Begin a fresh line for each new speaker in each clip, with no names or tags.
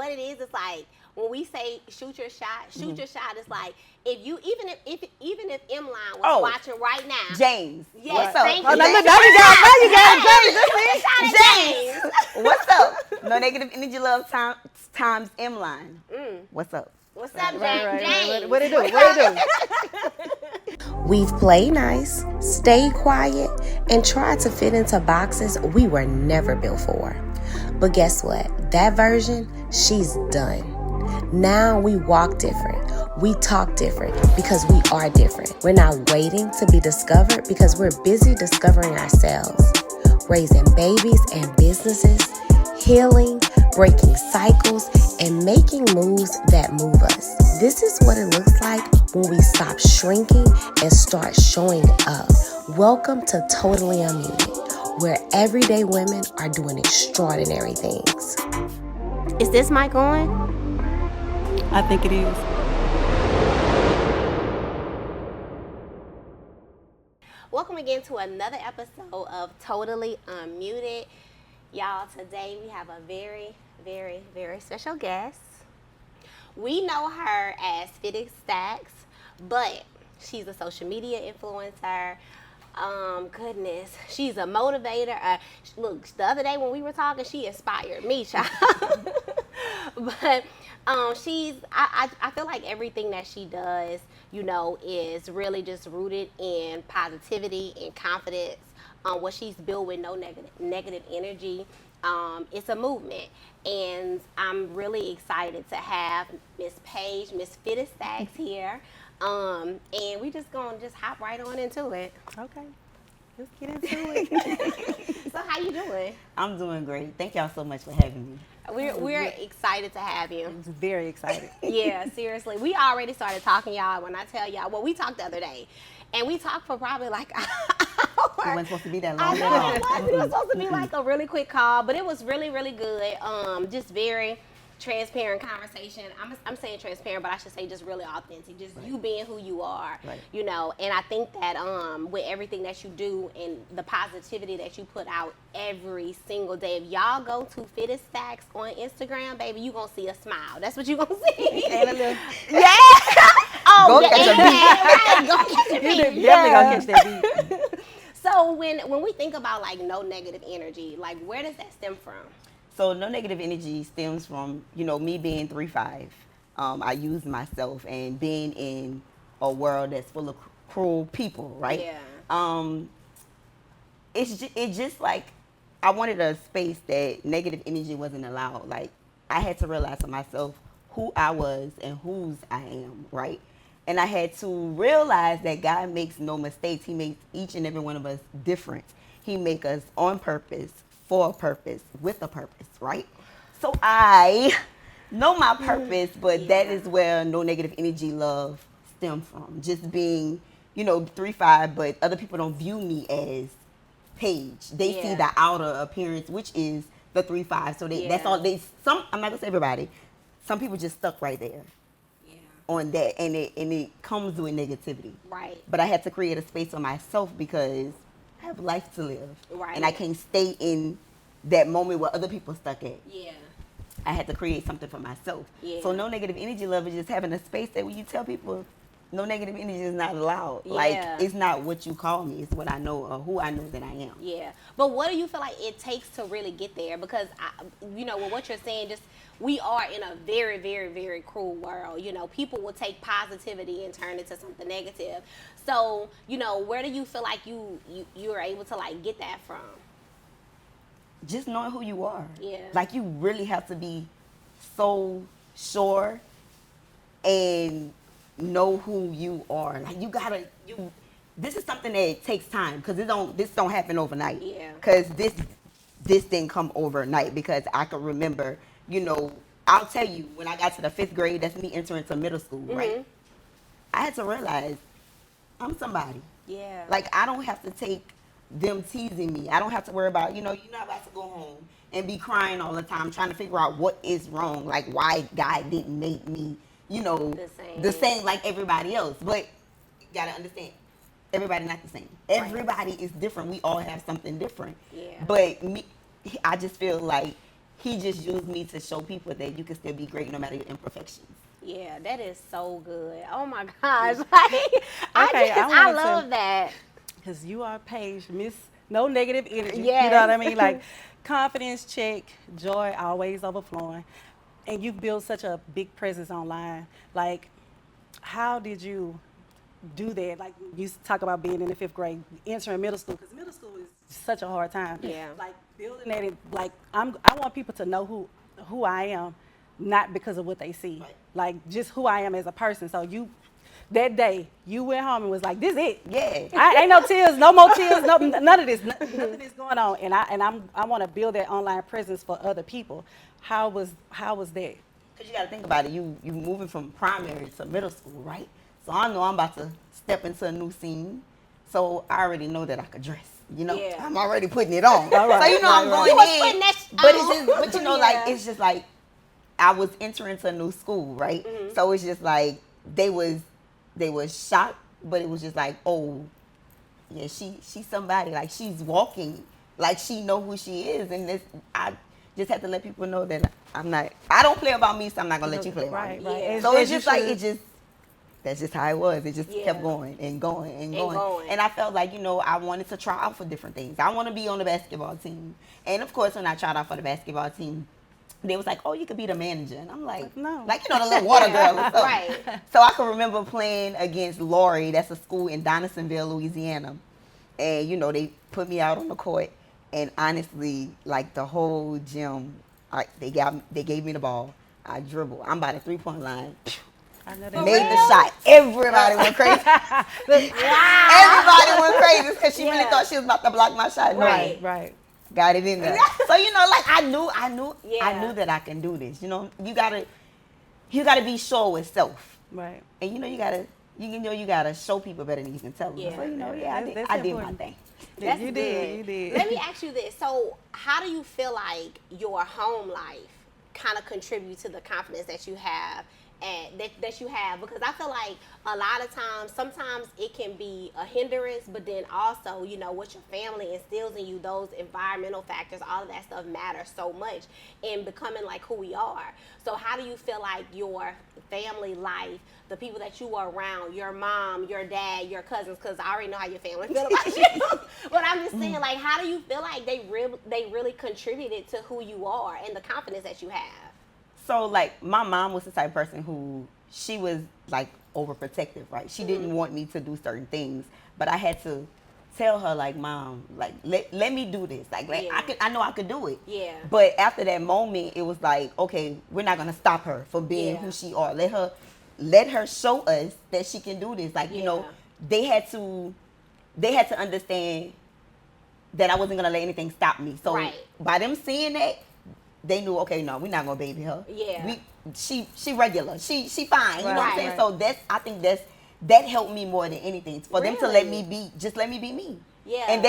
what it is, it's like when we say shoot your shot, is like if you even if M Line was watching right now.
James.
Yes,
what's up?
thank you.
Now
you got
James. What's up? No negative energy love times M Line. What's up?
What's up, James?
What it do?
We've played nice, stayed quiet, and tried to fit into boxes we were never built for. But guess what? That version, she's done. Now we walk different. We talk different because we are different. We're not waiting to be discovered because we're busy discovering ourselves. Raising babies and businesses, healing, breaking cycles, and making moves that move us. This is what it looks like when we stop shrinking and start showing up. Welcome to Totally Unmuted, where everyday women are doing extraordinary things.
Is this mic on?
I think it is.
Welcome again to another episode of Totally Unmuted. Y'all, today we have a very, very, very special guest. We know her as Fitted Stacks, but she's a social media influencer. Goodness, she's a motivator. Look, the other day when we were talking, she inspired me, child. But I feel like everything that she does, you know, is really just rooted in positivity and confidence. What she's built with no negative energy. It's a movement, and I'm really excited to have Miss Paige, Miss Fitted Stacks here. And we just gonna hop right on into it.
Okay, let's get into it.
So how you doing?
I'm doing great. Thank y'all so much for having me.
We're excited to have you.
I'm very excited.
Yeah, seriously. We already started talking, y'all. When I tell y'all, well, we talked the other day, and we talked for probably like an hour.
It wasn't supposed to be that long.
I know it was. It was supposed to be like a really quick call, but it was really, really good. Just very transparent conversation. I'm saying transparent, but I should say just really authentic. Just you being who you are, you know. And I think that with everything that you do and the positivity that you put out every single day, if y'all go to Fitted Stacks on Instagram, baby, you gonna see a smile. That's what you gonna see.
And a little,
yeah.
Go catch a beat.
Right. Go catch a beat.
You definitely gonna catch that beat.
So when we think about like no negative energy, like where does that stem from?
So no negative energy stems from, you know, me being 3'5". I use myself and being in a world that's full of cruel people, right?
Yeah.
It's just like I wanted a space that negative energy wasn't allowed. Like I had to realize for myself who I was and whose I am, right? And I had to realize that God makes no mistakes. He makes each and every one of us different. He make us on purpose, for a purpose, with a purpose, right? So I know my purpose, but that is where no negative energy love stems from. Just being, you know, 3'5", but other people don't view me as Paige. They see the outer appearance, which is the 3'5". So that's all I'm not gonna say everybody. Some people just stuck right there. On that, and it comes with negativity.
Right.
But I had to create a space for myself because I have life to live.
Right.
And I can't stay in that moment where other people stuck at.
Yeah.
I had to create something for myself.
Yeah.
So no negative energy love is just having a space that when you tell people no negative energy is not allowed.
Yeah.
Like it's not what you call me, it's what I know or who I know that I am.
Yeah. But what do you feel like it takes to really get there? Because you know, with what you're saying, just we are in a very, very, very cruel world. You know, people will take positivity and turn it to something negative. So, you know, where do you feel like you're able to like get that from?
Just knowing who you are.
Yeah.
Like you really have to be so sure and know who you are. Like this is something that takes time because this don't happen overnight.
Yeah.
Because this didn't come overnight because I can remember, you know, I'll tell you when I got to the 5th grade, that's me entering to middle school, right? I had to realize I'm somebody.
Yeah.
Like I don't have to take them teasing me. I don't have to worry about, you know, you're not about to go home and be crying all the time trying to figure out what is wrong, like why God didn't make me, you know, the same like everybody else. But you gotta understand, everybody not the same. Everybody is different. We all have something different.
Yeah.
But I just feel like he just used me to show people that you can still be great no matter your imperfections.
Yeah, that is so good. Oh my gosh. Like, I love that.
Because you are Paige, Miss No Negative Energy.
Yes.
You know what I mean? Like confidence check, joy always overflowing. And you've built such a big presence online. Like, how did you do that? Like, you talk about being in the 5th grade, entering middle school, because middle school is such a hard time.
Yeah.
Like, building that, like, I want people to know who I am, not because of what they see.
Right.
Like, just who I am as a person. So that day, you went home and was like, this it.
Yeah.
Ain't no tears, no more tears, none of this, nothing is going on. And I want to build that online presence for other people. How was that?
Because you got to think about it. You moving from primary to middle school, right? So I know I'm about to step into a new scene. So I already know that I could dress. You know,
Yeah.
I'm already putting it on.
All right,
So you know I'm going
You was
in.
putting that
But it's
on.
just, but you know,
Yeah.
like it's just like I was entering to a new school, right?
Mm-hmm.
So it's just like they was shocked, but it was just like, oh, yeah, she's somebody. Like she's walking, like she know who she is, and this I just have to let people know that I don't play about me, so I'm not gonna let you play about me.
Right.
Yeah.
So it's
As you
just like
should.
that's just how it was. It just
Yeah.
kept going and going and going.
going.
And I felt like, I wanted to try out for different things. I want to be on the basketball team. And of course, when I tried out for the basketball team, they was like, oh, you could be the manager. And I'm like,
No.
like, the little water girl or something.
Right.
So I can remember playing against Lori. That's a school in Donaldsonville, Louisiana. And, they put me out on the court. And honestly, like the whole gym, they gave me the ball. I dribble. I'm by the 3-point line.
I know that.
Made the shot. Everybody went crazy. Everybody went crazy because she really
Yeah.
thought she was about to block my shot. No,
Right.
Right.
got it in there. So like I knew
Yeah.
that I can do this. You gotta be sure with self,
Right.
and you gotta show people better than you can tell them.
Yeah.
So
That's
I did my
important.
thing.
That's
You
good.
did, you did.
Let me ask you this. So, how do you feel like your home life kind of contributes to the confidence that you have and that you have? Because I feel like a lot of times, sometimes it can be a hindrance, but then also, what your family instills in you, those environmental factors, all of that stuff matters so much in becoming like who we are. So, how do you feel like your family life, the people that you are around, your mom, your dad, your cousins, because I already know how your family feel about you. But I'm just saying, like, how do you feel like they really contributed to who you are and the confidence that you have?
So like my mom was the type of person who she was like overprotective, right? She didn't want me to do certain things, but I had to tell her like, Mom, like let me do this. Like
Yeah.
I know I could do it.
Yeah.
But after that moment, it was like, okay, we're not gonna stop her from being
Yeah.
who she are. Let her show us that she can do this. Like
Yeah.
they had to understand that I wasn't gonna let anything stop me. So
Right.
by them seeing that, they knew, okay, no, we're not gonna baby her.
Yeah.
She regular. She fine. You know what I'm saying?
Right.
So I think that helped me more than anything. For them to let
Really?
me let me be me.
Yeah.
And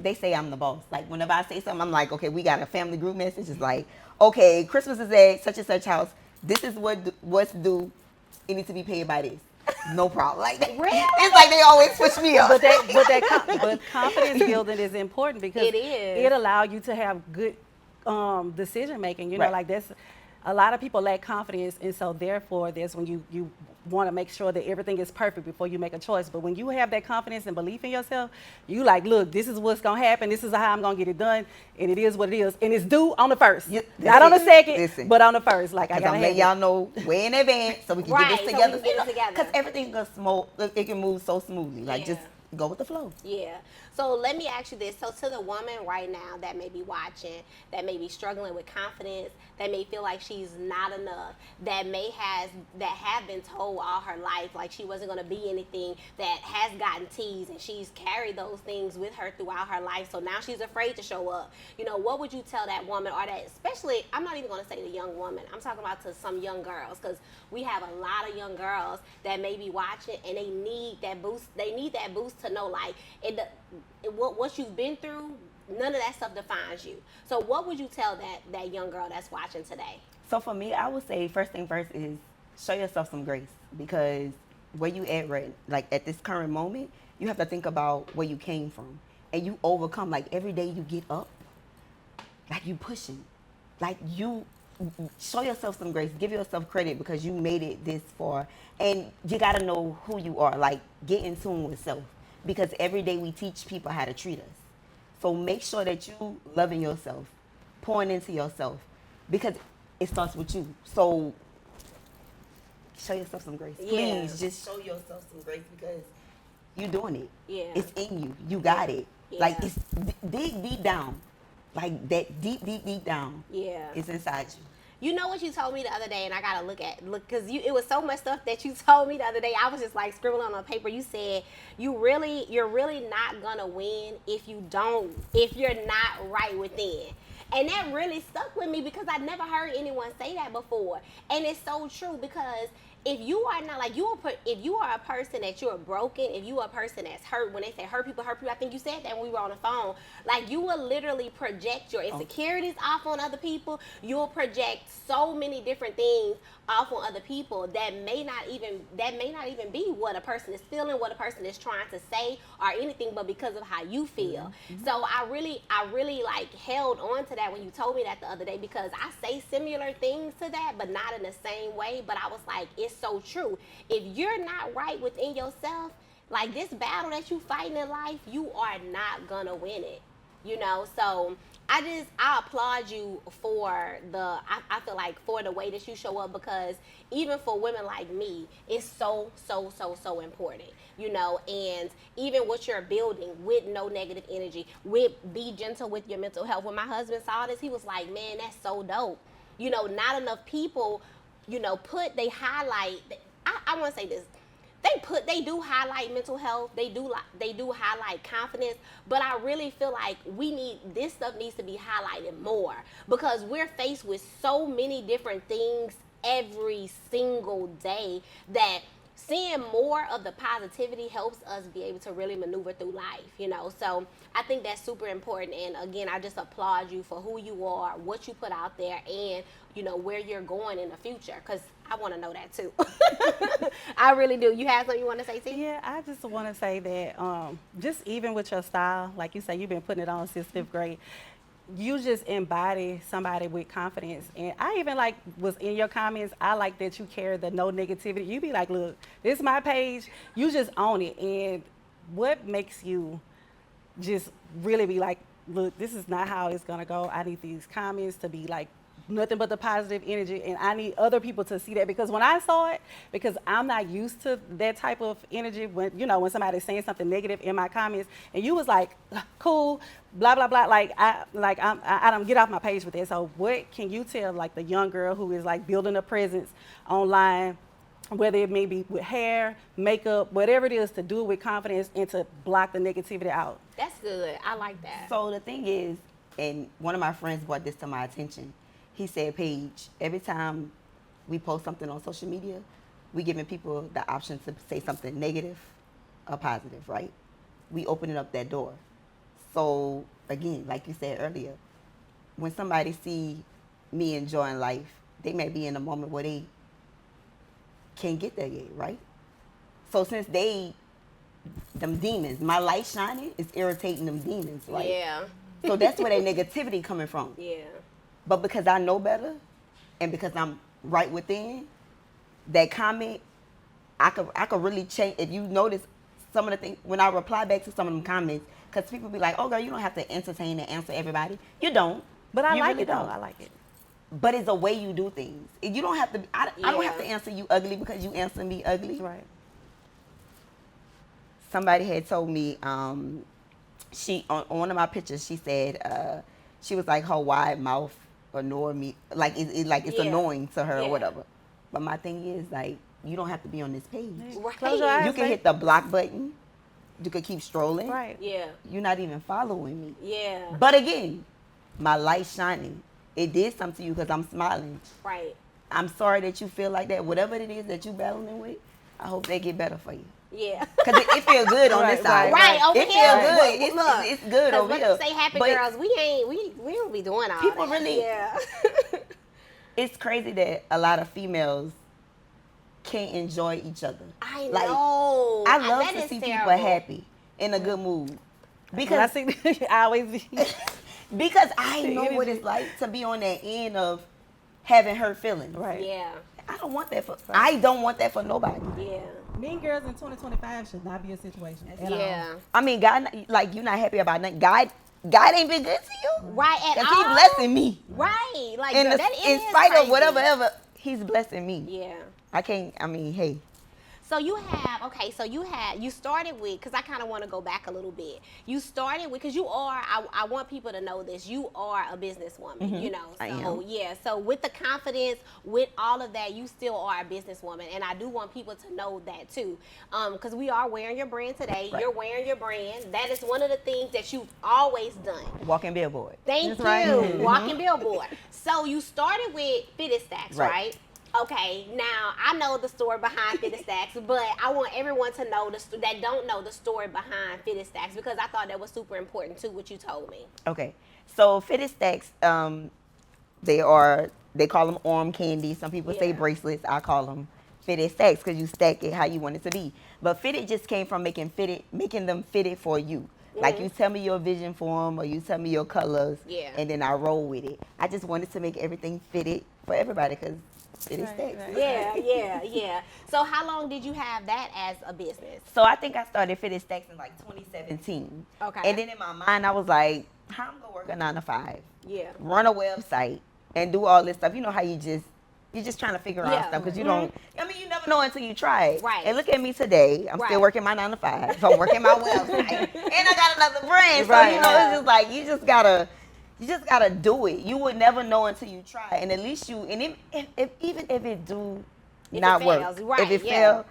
they say I'm the boss. Like whenever I say something, I'm like, okay, we got a family group message. It's like, okay, Christmas is at such and such house. This is what's due. It needs to be paid by this. No problem. Like that.
Really?
It's like they always push me up.
But confidence building is important because
It is.
it allows you to have good decision making.
Right.
Like that's a lot of people lack confidence, and so therefore that's when you want to make sure that everything is perfect before you make a choice. But when you have that confidence and belief in yourself, you like, look, this is what's gonna happen. This is how I'm gonna get it done, and it is what it is, and it's due on the first,
Yeah,
not on the
that's it.
second,
Listen.
but on the first. Like I
Because
gotta
I'm
have
letting y'all know way in advance so we can
Right,
get
so
this
we
together.
can get it together.
Because everything goes it can move so smoothly. Like
Yeah.
just go with the flow.
Yeah. So let me ask you this. So to the woman right now that may be watching, that may be struggling with confidence, that may feel like she's not enough, that have been told all her life like she wasn't going to be anything, that has gotten teased and she's carried those things with her throughout her life. So now she's afraid to show up. What would you tell that woman, or that, especially, I'm not even going to say the young woman, I'm talking about to some young girls, because we have a lot of young girls that may be watching and they need that boost. They need that boost to know like what you've been through, none of that stuff defines you. So what would you tell that young girl that's watching today?
So for me, I would say first thing first is show yourself some grace, because where you at right, like at this current moment, you have to think about where you came from and you overcome. Like every day you get up, like you pushing. like you show yourself some grace, give yourself credit because you made it this far, and you got to know who you are. Like, get in tune with self, because every day we teach people how to treat us. So make sure that you loving yourself, pouring into yourself, because it starts with you. So show yourself some grace.
Yeah.
Please just show yourself some grace, because you're doing it.
Yeah.
It's in you. You got it.
Yeah.
Like, it's dig deep down. Like, that deep down.
Yeah.
It's inside you.
You know what you told me the other day, and I gotta look because it was so much stuff that you told me the other day. I was just like scribbling on paper. You said you're really not gonna win if you're not right within. And that really stuck with me because I never heard anyone say that before. And it's so true, because if you are not like if you are a person that you're broken, if you are a person that's hurt, when they say hurt people, I think you said that when we were on the phone, like, you will literally project your insecurities off on other people. You'll project so many different things off on other people that may not even be what a person is feeling, what a person is trying to say, or anything, but because of how you feel. Mm-hmm. So I really like held on to that when you told me that the other day, because I say similar things to that, but not in the same way. But I was like, it's so true. If you're not right within yourself, like, this battle that you fighting in life, you are not gonna win it. You know, so I applaud you for I feel like for the way that you show up, because even for women like me, it's so important, you know. And even what you're building with no negative energy, with be gentle with your mental health. When my husband saw this, he was like, man, that's so dope. You know, not enough people, you know, I want to say this. They do highlight mental health. They do highlight confidence, but I really feel like this stuff needs to be highlighted more, because we're faced with so many different things every single day that seeing more of the positivity helps us be able to really maneuver through life, you know. So I think that's super important. And again, I just applaud you for who you are, what you put out there, and, you know, where you're going in the future, because I want to know that too. I really do. You have something you want to say, T?
Yeah, I just want to say that just even with your style, like you say, you've been putting it on since 5th grade. You just embody somebody with confidence. And I even was in your comments, I like that you carry the no negativity. You be like, look, this is my page. You just own it. And what makes you just really be like, look, this is not how it's going to go. I need these comments to be like nothing but the positive energy, and I need other people to see that, because when I saw it, because I'm not used to that type of energy, when somebody's saying something negative in my comments, and you was like, cool, blah blah blah, I don't get off my page with that. So what can you tell like the young girl who is like building a presence online, whether it may be with hair, makeup, whatever it is, to do it with confidence and to block the negativity out?
That's good. I like that.
So the thing is, and one of my friends brought this to my attention. He said, Paige, every time we post something on social media, we giving people the option to say something negative or positive, right? We opening up that door. So again, like you said earlier, when somebody see me enjoying life, they may be in a moment where they can't get there yet, right? So since them demons, my light shining is irritating them demons, right?
Yeah.
So that's where that negativity coming from.
Yeah.
But because I know better, and because I'm right within, that comment, I could really change. If you notice some of the things, when I reply back to some of them comments, because people be like, oh girl, you don't have to entertain and answer everybody. You don't.
But I
You
like
really
it though.
don't.
I like it.
But it's a way you do things. You don't have to, I don't have to answer you ugly because you answer me ugly.
Right.
Somebody had told me, she on one of my pictures, she said, she was like, her wide mouth annoy me, like it's annoying to her or whatever. But my thing is, like, you don't have to be on this page.
Right.
Close your eyes.
You can hit the block button. You could keep strolling.
Right.
Yeah.
You're not even following me.
Yeah.
But again, my light shining. It did something to you because I'm smiling.
Right.
I'm sorry that you feel like that. Whatever it is that you battling with, I hope they get better for you.
Yeah.
Because it feels good on this side.
Right, over
it
here.
feels good. It's good over here.
Say happy
But
girls, we don't be doing all
people
that.
really-
Yeah.
It's crazy that a lot of females can't enjoy each other.
I
Like,
know.
I love
That
to
is
see
terrible.
people happy, in a good mood.
Because I
Because
see, I always be.
Because I know what it's like to be on that end of having hurt feelings.
Right.
Yeah.
I don't want that for. I don't want that for nobody.
Yeah.
Mean girls in 2025 should not be a situation at
Yeah.
all.
I mean, God, like you're not happy about nothing. God ain't been good to you.
Right at
Cause
all.
He blessing me.
Right. Like
In,
girl,
the,
that
in
is
spite
crazy.
of whatever ever, He's blessing me.
Yeah.
I can't. I mean, hey.
So you started with, because I kind of want to go back a little bit. You started with, because you are, I want people to know this, you are a businesswoman, you know. So
I am.
yeah, so with the confidence, with all of that, you still are a businesswoman. And I do want people to know that too. Because we are wearing your brand today.
Right.
You're wearing your brand. That is one of the things that you've always done.
Walking billboard.
Thank you.
right.
Walking billboard. So you started with Fitted Stacks, right? Okay, now I know the story behind Fitted Stacks, but I want everyone to know that don't know the story behind Fitted Stacks, because I thought that was super important too, what you told me.
Okay, so Fitted Stacks, they call them arm candy. Some people say
Yeah.
bracelets. I call them Fitted Stacks because you stack it how you want it to be. But fitted just came from making them fitted for you. Like you tell me your vision for them, or you tell me your colors,
Yeah.
and then I roll with it. I just wanted to make everything fitted for everybody because Fitted Stacks.
Right.
Yeah. So how long did you have that as a business?
So I think I started Fitted Stacks in like 2017.
Okay.
And then in my mind, I was like, how I'm gonna work a 9 to 5,
Yeah.
run a website, and do all this stuff. You know how you're just trying to figure
Yeah.
out stuff because you don't. I mean, you never know until you try it.
Right.
And look at me today. I'm
Right.
still working my 9 to 5. So I'm working my website, and I got another brand. So
Right.
you know, it's just like you just gotta do it. You would never know until you try. And at least even if it do
If
not
it
work,
fails, right,
if it
yeah.
fail,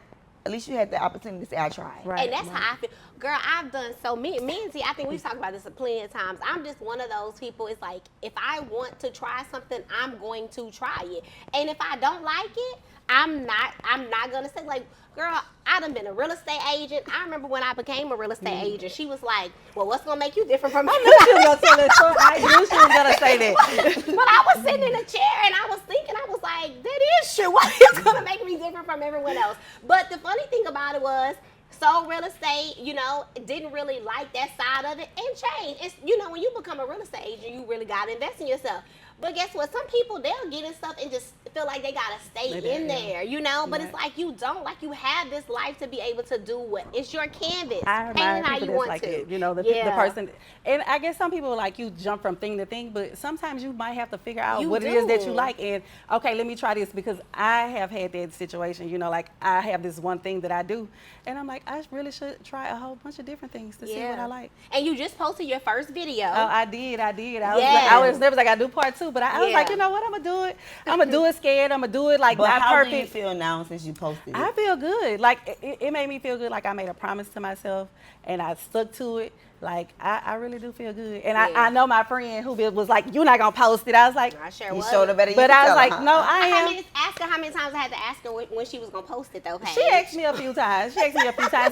at least you had the opportunity to say I tried.
Right.
And that's how I feel. Girl, I've done so me and T, I think we've talked about this a plenty of times. I'm just one of those people. It's like, if I want to try something, I'm going to try it. And if I don't like it, I'm not gonna say, like, girl, I done been a real estate agent. I remember when I became a real estate agent, she was like, well, what's gonna make you different from me?
I knew she was gonna tell that story. I knew she was gonna say that.
But I was sitting in a chair and I was thinking, I was like, that is true. What is gonna make me different from everyone else? But the funny thing about it was, sold real estate, you know, didn't really like that side of it, and changed. It's, you know, when you become a real estate agent, you really gotta invest in yourself. But guess what? Some people, they'll get in stuff and just feel like they gotta stay in there, you know. But it's like you don't. Like, you have this life to be able to do what it's your canvas.
I admire
Paint it how
people
you
that's
want
like
to.
that. You know, the person. And I guess some people like you jump from thing to thing, but sometimes you might have to figure out what it is that you like. And okay, let me try this, because I have had that situation. You know, like I have this one thing that I do, and I'm like, I really should try a whole bunch of different things to see what I like.
And you just posted your first video.
Oh, I did. I
Yes.
was nervous. Like, I do part 2, but I was like, you know what? I'm gonna do it. I'm gonna do it scared. I'm gonna do it like
But
not
how
perfect.
do you feel now since you posted it?
I feel good. Like, it made me feel good. Like, I made a promise to myself and I stuck to it. Like, I really do feel good. And I know my friend who was like, you're not gonna post it. I was like,
I sure
You
was.
showed her better.
but I was like, no, I am.
Ask her how many times I had to ask her when she was gonna post it though, Paige.
She asked me a few times.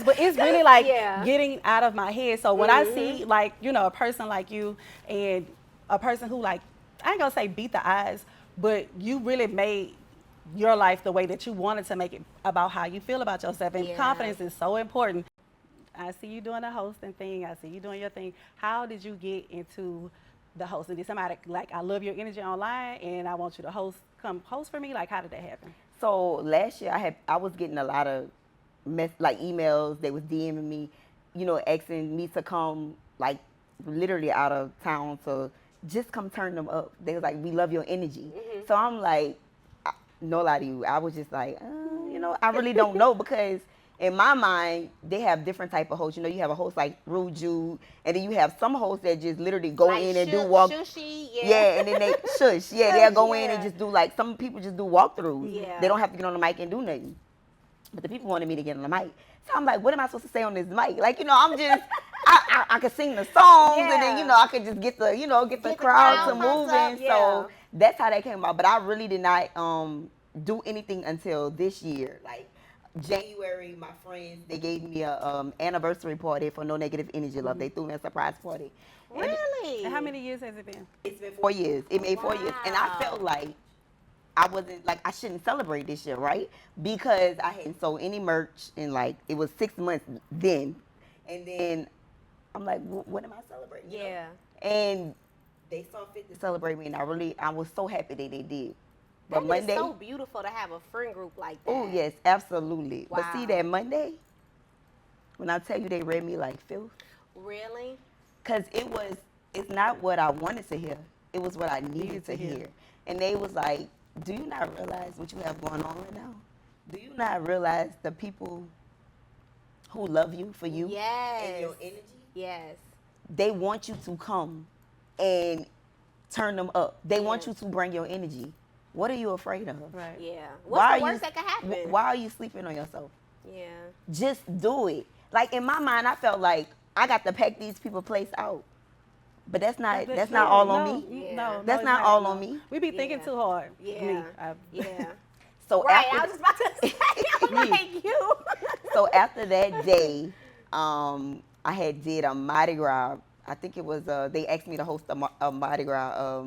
But it's really like getting out of my head. So when I see, like, you know, a person like you and a person who, like, I ain't gonna say beat the odds, but you really made your life the way that you wanted to make it, about how you feel about yourself. And confidence is so important. I see you doing the hosting thing. I see you doing your thing. How did you get into the hosting? Did somebody, like, I love your energy online and I want you to come host for me? Like, how did that happen?
So last year I was getting a lot of emails. They was DMing me, you know, asking me to come, like, literally out of town to just come turn them up. They was like, we love your energy. So I'm like, no lie to you, I was just like, you know, I really don't know, because in my mind, they have different type of hosts. You know, you have a host like Rude Jude, and then you have some hosts that just literally go
like
in and do walk.
Shushy,
and then they shush. Yeah, they'll go in and just do, like, some people just do walkthroughs.
Yeah.
They don't have to get on the mic and do nothing. But the people wanted me to get on the mic. So I'm like, what am I supposed to say on this mic? Like, you know, I'm just, I could sing the songs, and then, you know, I could just get the crowd to moving. So that's how that came about. But I really did not do anything until this year. Like, January, my friends, they gave me a anniversary party for No Negative Energy Love. They threw me a surprise party.
Really?
And how many years has it been?
It's been 4 years. It made 4 years. And I felt like I shouldn't celebrate this year, right? Because I hadn't sold any merch in, like, it was 6 months then. And then I'm like, what am I celebrating?
Yeah.
And they saw fit to celebrate me, and I was so happy that they did.
That
But
is
Monday,
so beautiful to have a friend group like that.
oh yes, absolutely. But see
Wow.
that Monday, when I tell you they read me like filth,
Really?
because it's not what I wanted to hear. It was what I needed to hear. And they was like, do you not realize what you have going on right now? Do you not realize the people who love you for you and your energy?
Yes.
They want you to come and turn them up. They want
Yeah.
you to bring your energy. What are you afraid of?
Right.
Yeah. What's the worst that could happen?
Why are you sleeping on yourself?
Yeah.
Just do it. Like in my mind, I felt like I got to pack these people place out. But that's not all on me.
Yeah.
No,
That's
it's
not all on me.
We be thinking
Yeah.
too hard.
Yeah.
Me.
Yeah.
So
Right.
after
I was just about to say, I'm like you.
so after that day, I had did a Mardi Gras. I think it was they asked me to host a Mardi Gras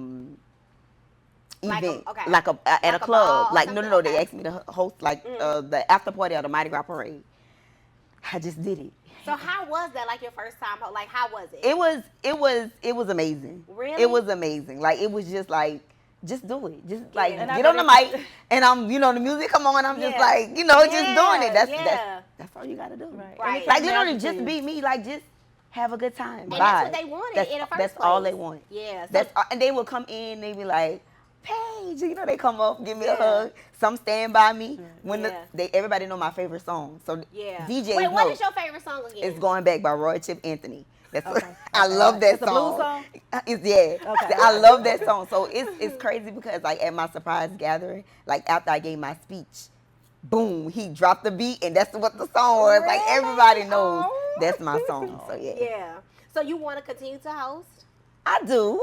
Like a-
event,
okay.
like a at
Like
a
a
club.
ball or
Like no,
something?
they
Okay.
asked me to host like the after party of the Mardi Gras parade. I just did it.
So how was that? Like your first time? Like how was it?
It was amazing.
Really?
It was amazing. Like it was just like, just do it. Just like
And
get on the mic, and I'm, the music come on. I'm just
Yeah.
like, just doing it.
Yeah.
That's all you gotta do.
Right.
Right.
And it
Like
comes
literally,
natural
just
to you.
be me. Like just have a good time.
And
Bye.
that's what they wanted in the first
That's all
place.
they want.
Yeah. So,
And they will come in. They be like, Paige, they come up, give me
Yeah.
a hug. Some stand by me when
Yeah.
everybody know my favorite song. So
yeah.
DJs
Wait, what
know
is your favorite song again?
it's Going Back by Roy Chip Anthony. That's
Okay.
I love that
It's a
song.
blues song?
It's
Okay.
I love that song. So it's crazy because like at my surprise gathering, like after I gave my speech, boom, he dropped the beat and that's what the song was. Like
Really?
everybody knows
Oh.
that's my song. So yeah.
Yeah. So you want to continue to host?
I do.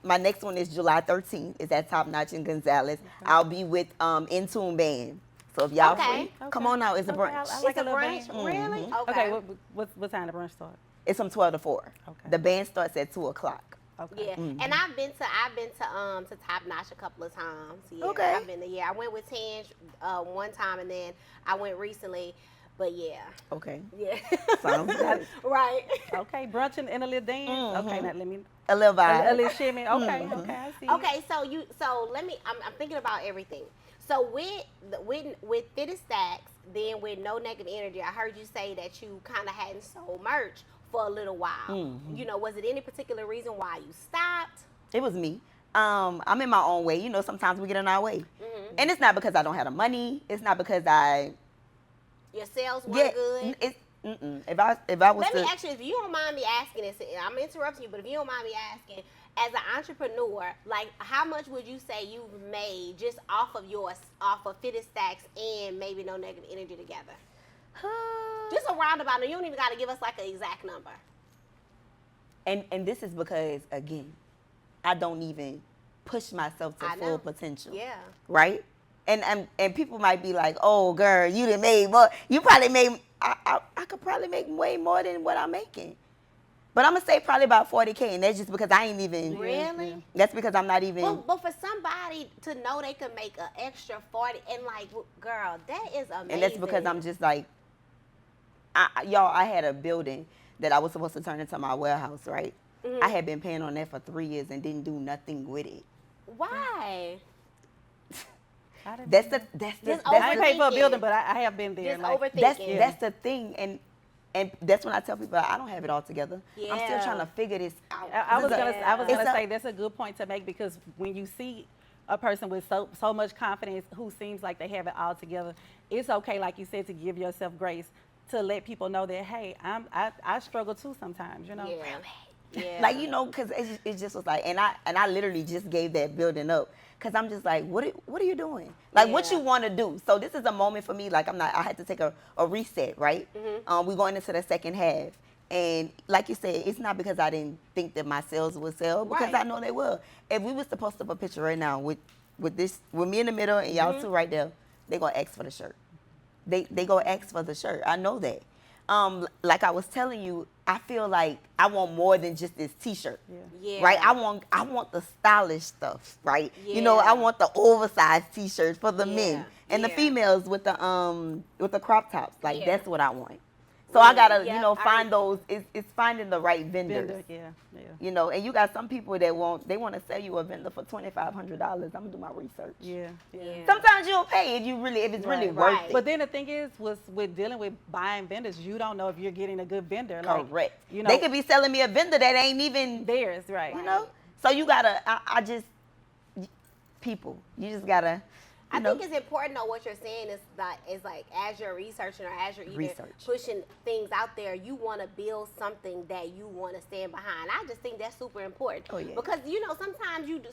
My next one is July 13th. It's at Top Notch in Gonzales. I'll be with Intune Band. So if y'all
Okay.
free, come on out. It's a
Okay,
brunch.
I like
It's a
a little
brunch?
band.
Really? Okay.
Okay, what time the brunch start?
It's from 12 to 4.
Okay.
The band starts at 2 o'clock.
Okay.
Yeah, and I've been to Top Notch a couple of times. Yeah,
Okay.
I've been there. Yeah, I went with Paige one time, and then I went recently. But yeah,
Okay.
yeah,
Sounds good.
right.
Okay, brunch and a little dance. Okay, now let me
A little vibe.
a little shimmy. Okay, okay, I see.
Okay, so let me. I'm thinking about everything. So with Fitted Stacks, then with No Negative Energy, I heard you say that you kind of hadn't sold merch for a little while. Was it any particular reason why you stopped?
It was me. I'm in my own way. Sometimes we get in our way. And it's not because I don't have the money. It's not because
Your sales weren't good.
If I was
Let me
to,
ask you, if you don't mind me asking this, I'm interrupting you, but if you don't mind me asking, as an entrepreneur, like how much would you say you've made just off of Fitted Stacks and maybe No Negative Energy together? Just a roundabout. You don't even got to give us like an exact number.
and this is because again, I don't even push myself to
I know.
full potential.
Yeah.
Right? And people might be like, oh girl, you done made more. You probably made I could probably make way more than what I'm making. But I'm gonna say probably about 40K, and that's just because I ain't even.
Really?
That's because I'm not even.
But for somebody to know they could make an extra 40, and like, girl, that is amazing.
And that's because I'm just like, I had a building that I was supposed to turn into my warehouse, right? I had been paying on that for 3 years and didn't do nothing with it.
Why?
That's
Just
I ain't paid for a
overthinking.
building, but I have been there.
Just
Like,
overthinking.
that's the thing, and that's when I tell people I don't have it all together. I'm still
Yeah.
trying to figure this out.
I was gonna
It's a-
say that's a good point to make, because when you see a person with so much confidence who seems like they have it all together, it's okay, like you said, to give yourself grace, to let people know that, hey, I struggle too sometimes,
Yeah. Yeah.
Like, because it just was like, and I literally just gave that building up, because I'm just like, what are you doing? Like, what
Yeah.
you want to do? So this is a moment for me, like, I had to take a reset, right? We're going into the second half. And like you said, it's not because I didn't think that my sales would sell, because
Right.
I know they will. If we was to post up a picture right now with me in the middle and y'all two right there, they going to ask for the shirt. They going to ask for the shirt. I know that. Like I was telling you, I feel like I want more than just this T-shirt.
Yeah.
Right? I want the stylish stuff, right?
Yeah.
I want the oversized T-shirts for the
Yeah.
men and the
Yeah.
females with the crop tops. Like
Yeah.
that's what I want. So I gotta,
Yep,
find those. It's finding the right vendors.
Vendor, yeah.
And you got some people that want to sell you a vendor for $2,500. I'm gonna do my research.
Yeah.
Sometimes you'll pay if it's really worth it.
But then the thing is, with dealing with buying vendors, you don't know if you're getting a good vendor.
Correct. They could be selling me a vendor that ain't even
theirs, right?
So you gotta. You just gotta.
I think it's important though what you're saying is like as you're researching or as you're even pushing things out there, you want to build something that you want to stand behind. I just think that's super important.
Oh, yeah.
Because sometimes you do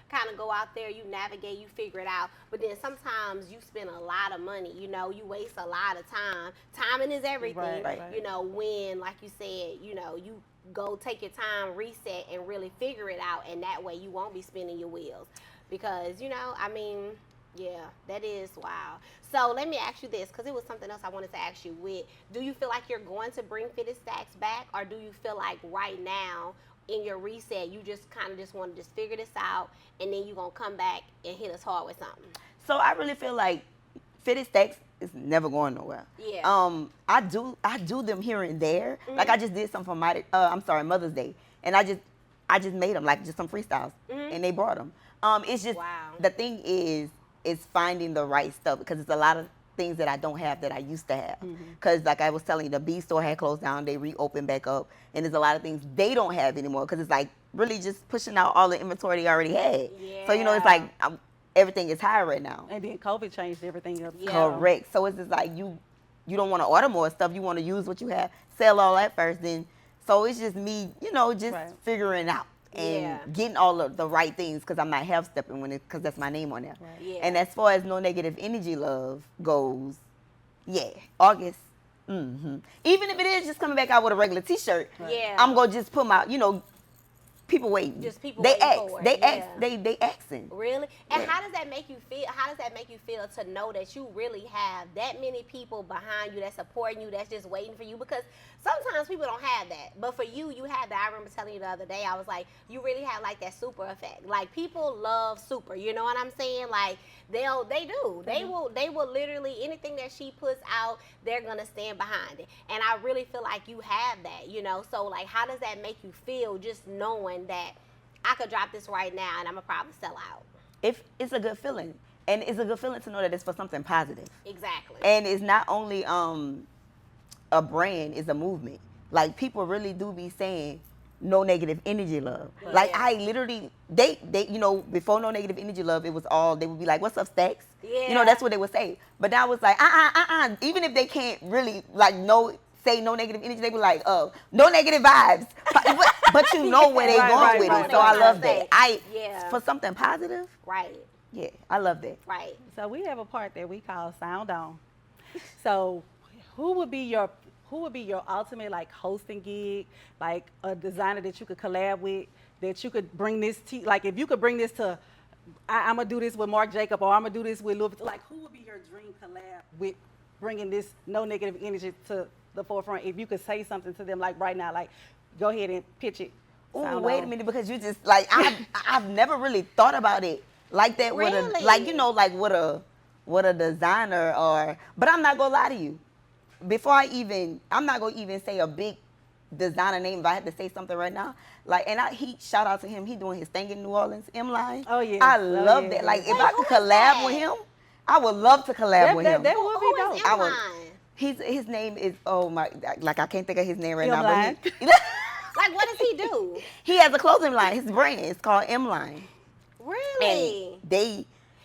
kind of go out there, you navigate, you figure it out, but then sometimes you spend a lot of money. You waste a lot of time. Timing is everything.
Right.
When like you said, you go take your time, reset, and really figure it out, and that way you won't be spinning your wheels. Because, that is wow. So let me ask you this, because it was something else I wanted to ask you do you feel like you're going to bring Fitted Stacks back, or do you feel like right now in your reset, you just kind of just want to just figure this out, and then you're going to come back and hit us hard with something?
So I really feel like Fitted Stacks is never going nowhere.
Yeah.
I do them here and there. Mm-hmm. Like I just did some for Mother's Day, and I just made them like just some freestyles, and they brought them. It's just the thing is finding the right stuff, because it's a lot of things that I don't have that I used to have. Because like I was telling you, the B store had closed down, they reopened back up, and there's a lot of things they don't have anymore, because it's like really just pushing out all the inventory they already had.
Yeah.
So it's like everything is high right now.
And then COVID changed everything up.
Yeah. Correct. So it's just like you don't want to order more stuff. You want to use what you have, sell all that first. Then so it's just me, just figuring out. And getting all of the right things, because I'm not half-stepping because that's my name on there.
Right. Yeah.
And as far as No Negative Energy Love goes, August. Even if it is just coming back out with a regular T-shirt, I'm gonna just put my, people waiting.
Just people
they
waiting
ask.
for it.
They asking.
Really? And how does that make you feel? How does that make you feel to know that you really have that many people behind you that's supporting you, that's just waiting for you? Because sometimes people don't have that, but for you, you have that. I remember telling you the other day, I was like, you really have like that super effect. Like people love super. You know what I'm saying? Like they do. They will literally anything that she puts out, they're gonna stand behind it. And I really feel like you have that. So like, how does that make you feel just knowing that I could drop this right now and I'm gonna probably sell out?
It's a good feeling, and it's a good feeling to know that it's for something positive.
Exactly.
And it's not only a brand, it's a movement. Like people really do be saying No Negative Energy Love. Yeah. Like I literally they before No Negative Energy Love, it was all they would be like, what's up, Stacks?
Yeah.
That's what they would say. But now it's like even if they can't really like say no negative energy, they be like, no negative vibes. But you know where they going with it. So I love that. For something positive.
Right.
Yeah, I love that.
Right.
So we have a part that we call Sound On. So who would be your ultimate like hosting gig, like a designer that you could collab with, that you could bring this to, like if you could bring this to, I'm gonna do this with Marc Jacob, or I'm gonna do this with Louis, like who would be your dream collab with bringing this no negative energy to the forefront? If you could say something to them like right now, like go ahead and pitch it.
Oh, wait a minute, because you just like I've never really thought about it like that.
Really?
With a like with a designer but I'm not gonna lie to you. I'm not gonna even say a big designer name if I had to say something right now. Like, and he shout out to him. He doing his thing in New Orleans, M-Line.
Oh yeah,
I love that. Like if I could collab with him, I would love to collab with him.
That would be dope.
Who is M-Line?
His name is like I can't think of his name right now. But
like what does he do?
He has a clothing line. His brand is called M-Line.
Really?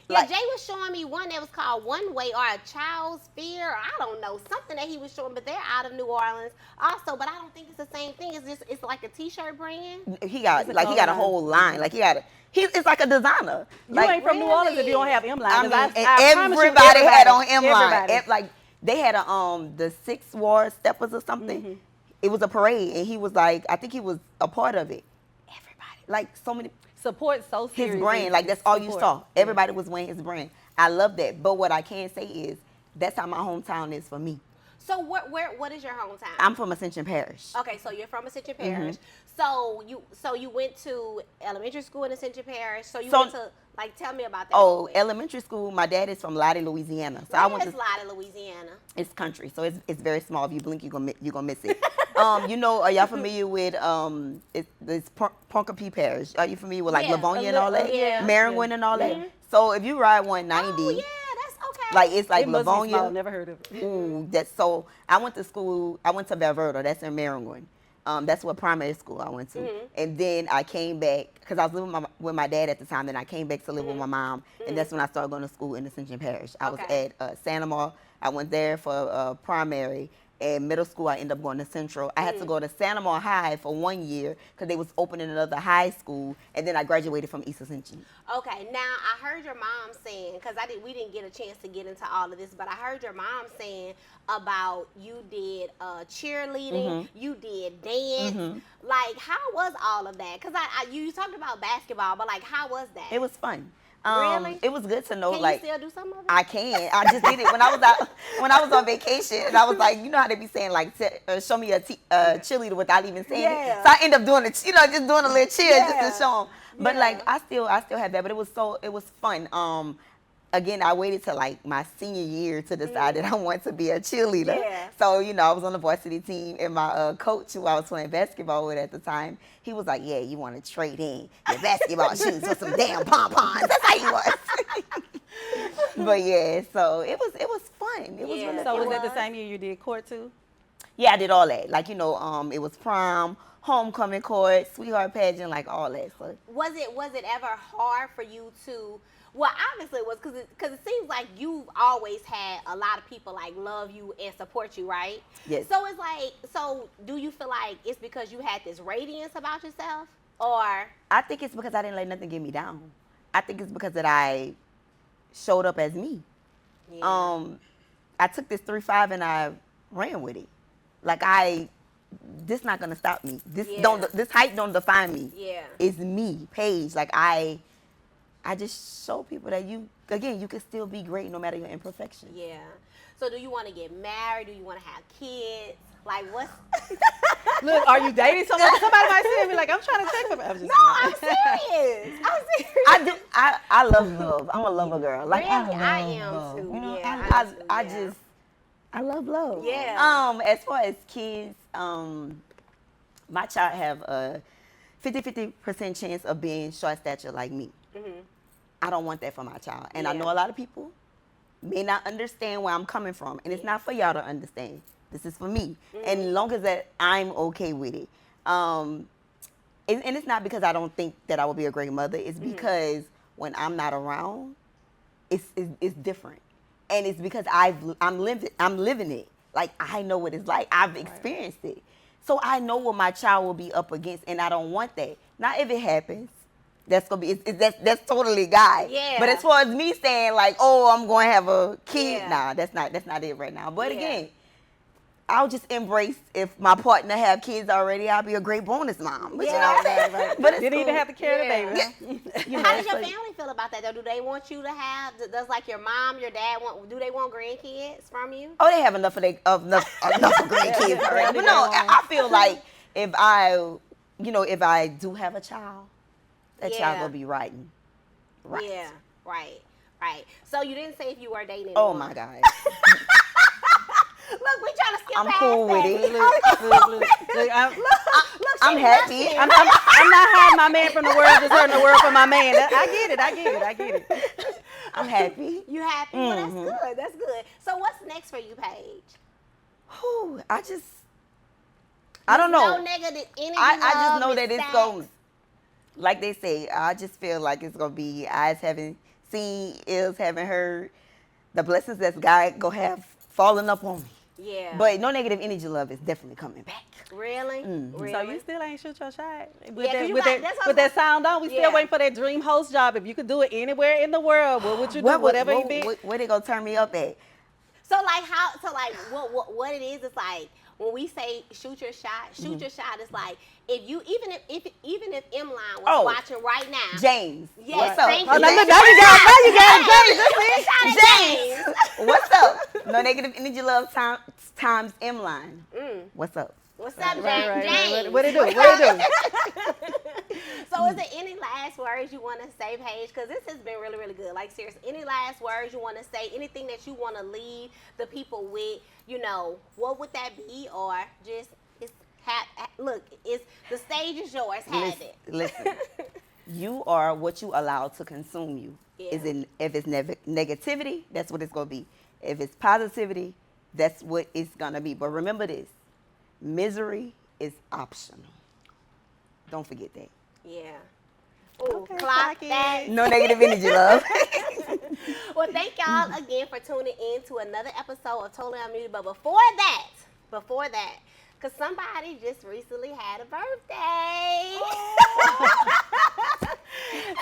And
Jay was showing me one that was called One Way or a Child's Fear. I don't know, something that he was showing, but they're out of New Orleans also. But I don't think it's the same thing. It's like a T-shirt brand.
He got a whole line. Like it's like a designer.
You ain't from New Orleans if you don't have M-Line.
I mean, everybody had on M-Line. Like they had the 6 War Steppers or something. Mm-hmm. It was a parade, and he was like, I think he was a part of it. Everybody, like so many.
Support so serious.
His brand, like that's all you saw. Everybody was wearing his brand. I love that. But what I can say is that's how my hometown is for me.
So what is your hometown?
I'm from Ascension Parish.
Okay, so you're from Ascension Parish. So you went to elementary school in Ascension Parish. So you went to, like, tell me about that.
Oh, elementary school. My dad is from Lottie, Louisiana. So I went to
Lottie, Louisiana.
It's country, so it's very small. If you blink, you're gonna miss it. Are y'all familiar with it's Ponkapee Parish? Are you familiar with like Livonia and all that?
Yeah.
Merriman and all that? So if you ride 190,
Oh yeah, that's okay.
like it's like
It must be
Livonia.
small, never heard of it.
Ooh, that's so. I went to school. I went to Valverde. That's in Merriman. That's what primary school I went to. And then I came back because I was living with my dad at the time. Then I came back to live with my mom, and that's when I started going to school in Ascension Parish. I was at Santa Mar. I went there for primary. And middle school, I ended up going to Central. I had to go to Santa Mar High for 1 year because they was opening another high school, and then I graduated from East Ascension.
Okay, now I heard your mom saying, because we didn't get a chance to get into all of this, but I heard your mom saying about you did cheerleading, you did dance. Like, how was all of that? Because you talked about basketball, but like, how was that?
It was fun.
Really?
It was good to know.
Can
like,
you still do some of it?
I can. I just did it when I was out. When I was on vacation, and I was like, you know how they be saying like, show me a cheerleader without even saying it. So I end up doing it. Just doing a little cheer just to show them. But like, I still have that. But it was fun. Again, I waited till like my senior year to decide that I wanted to be a cheerleader.
Yeah.
So, I was on the varsity team, and my coach, who I was playing basketball with at the time, he was like, yeah, you want to trade in your basketball shoes for some damn pom-poms. That's how he was. But yeah, so it was fun. It was really
So
fun.
was that the same year you did court too?
Yeah, I did all that. Like, it was prom, homecoming court, sweetheart pageant, like all that. So
Was it ever hard for you to? Well, obviously it was because it seems like you've always had a lot of people like love you and support you, right?
Yes.
So it's like, do you feel like it's because you had this radiance about yourself, or?
I think it's because I didn't let nothing get me down. I think it's because that I showed up as me.
Yeah.
I took this 3-5 and I ran with it. Like this not gonna stop me. This height don't define me.
Yeah.
It's me, Paige. Like I just show people that you can still be great no matter your imperfections.
Yeah. So do you want to get married? Do you want to have kids? Like what's?
Look, are you dating someone? Somebody might say to me like, I'm trying to take them. I'm just
I'm serious. I'm serious.
I do. I love love. I'm a lover girl. Like
Really?
I
am
love
too.
love.
Yeah,
I love love.
Yeah.
As far as kids, my child have a 50% chance of being short stature like me. I don't want that for my child. And I know a lot of people may not understand where I'm coming from. And it's not for y'all to understand. This is for me. And as long as that I'm okay with it. And it's not because I don't think that I will be a great mother. It's because when I'm not around, it's different. And it's because I'm living it. Like, I know what it's like. I've experienced it. So I know what my child will be up against, and I don't want that. Now, if it happens, that's gonna be that's totally God.
Yeah.
But as far as me saying like, oh, I'm going to have a kid, nah, that's not it right now. But again, I'll just embrace if my partner have kids already. I'll be a great bonus mom. But you know what I'm saying? But it's
Didn't even
cool.
have to carry the baby.
You know,
How does your
so-
family feel about that though? Do they want you to have? Does like your mom, your dad do they want grandkids from you?
Oh, they have enough of grandkids already. But no, I feel like if I do have a child, that child gonna be riding. Right.
Yeah, right. So you didn't say if you were dating.
Oh
anyone.
my God.
Look, we trying to skip
I'm
past
cool with
that.
it.
Look,
I'm happy.
I'm not hiding my man from the world, just hurting the world for my man. I get it.
I'm happy.
You happy? Well, that's good. That's good. So what's next for you, Paige?
Whew, I don't know.
No negative energy.
I just know
love,
that it's going, like they say, I just feel like it's going to be eyes haven't seen, ears haven't heard, the blessings that God going to have falling up on me.
Yeah.
But no negative energy love is definitely coming back.
Really? Really?
So you still ain't shoot your shot
that's
that sound on. We still waiting for that dream host job. If you could do it anywhere in the world, what would you do? Whatever you be.
Where they going to turn me up at?
So what it is like when we say shoot your shot is like if you even if M-Line was watching right now.
James.
Yes,
What's up?
thank
Oh,
you.
now
Now
you got James.
James.
James. What's up? No negative energy love time times M line. What's up?
What's up,
Right.
James?
What it do? What it do?
So is there any last words you want to say, Paige? Because this has been really, really good. Like, seriously, any last words you want to say? Anything that you want to leave the people with? You know, what would that be? Or just, look, the stage is yours. Have it.
Listen, you are what you allow to consume you.
Yeah.
If it's negativity, that's what it's going to be. If it's positivity, that's what it's going to be. But remember this, misery is optional. Don't forget that.
Yeah. Ooh,
Okay,
clock
clock it.
that.
No negative energy, love.
Well, thank y'all again for tuning in to another episode of Totally Unmuted. But before that, because somebody just recently had a birthday.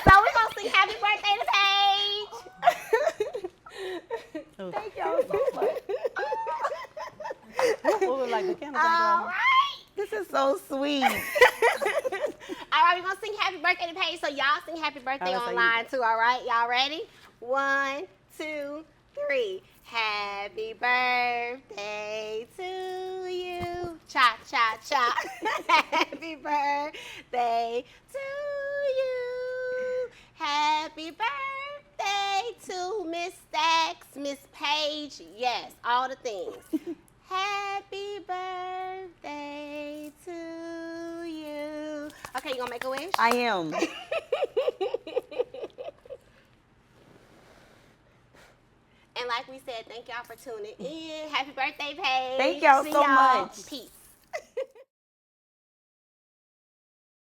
So we're going to sing happy birthday to Paige.
Oh.
Thank y'all so much.
Ooh, like the candles
All
on.
right.
This is so sweet.
All right, we're going to sing happy birthday to Paige. So y'all sing happy birthday
All right, so
online too, all right? Y'all ready? 1, 2, 3. Happy birthday to you. Cha, cha, cha. Happy birthday to you. Happy birthday to Miss Stacks, Miss Paige. Yes, all the things. Happy birthday to you. Okay, you gonna make a wish?
I am.
And like we said, thank y'all for tuning in. Happy birthday, Paige.
Thank y'all
See
so much.
Peace.